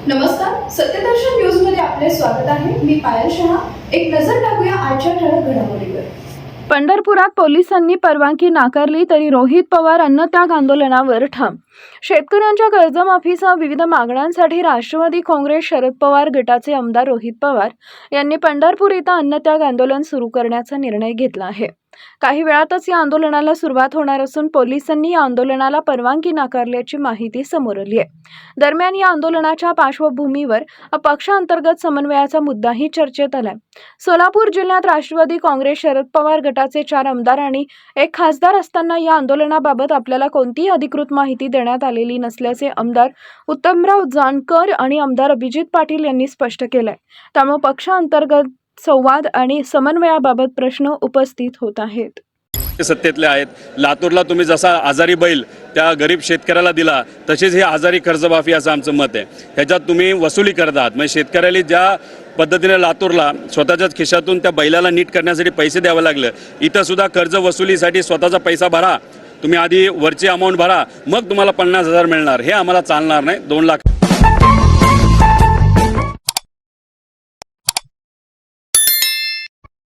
नमस्कार, सत्यदर्शन न्यूज मध्ये आपले स्वागत आहे। मी पायल शहा। एक नजर टाकूया आजच्या ठळक घडामोडीवर। पंढरपुरात पोलिसांनी परवानगी नाकारली तरी रोहित पवार अन्नत्याग आंदोलनावर ठाम। शेतकऱ्यांच्या कर्जमाफीसह विविध मागण्यांसाठी राष्ट्रवादी काँग्रेस शरद पवार गटाचे आमदार रोहित पवार यांनी पंढरपूर इथं अन्नत्याग आंदोलन सुरू करण्याचा निर्णय घेतला आहे। काही वेळातच या आंदोलनाला सुरुवात होणार असून पोलिसांनी या आंदोलनाला परवानगी नाकारल्याची माहिती समोर आली आहे। दरम्यान या आंदोलनाच्या पार्श्वभूमीवर पक्षांतर्गत समन्वयाचा मुद्दाही चर्चेत आलाय। सोलापूर जिल्ह्यात राष्ट्रवादी काँग्रेस शरद पवार गटाचे 4 आमदार आणि 1 खासदार असताना या आंदोलनाबाबत आपल्याला कोणतीही अधिकृत माहिती देण्यात आलेली नसल्याचे आमदार उत्तमराव जानकर आणि आमदार अभिजित पाटील यांनी स्पष्ट केलंय। त्यामुळे पक्षांतर्गत संवाद आणि समन्वयाबाबत प्रश्न उपस्थित होत आहेत। सत्तेतले आहेत। लातूरला तुम्ही जसा आजारी बैल त्या गरीब शेतकऱ्याला दिला तसेच हे आजारी कर्जमाफी असं आमचं मत आहे। ह्याच्यात तुम्ही वसुली करतात, म्हणजे शेतकऱ्याला ज्या पद्धतीने लातूरला स्वतःच्याच खिशातून त्या बैलाला नीट करण्यासाठी पैसे द्यावे लागले, इथं सुद्धा कर्ज वसुलीसाठी स्वतःचा पैसा भरा, तुम्ही आधी वरची अमाऊंट भरा, मग तुम्हाला 50,000 मिळणार। हे आम्हाला चालणार नाही। 2 लाख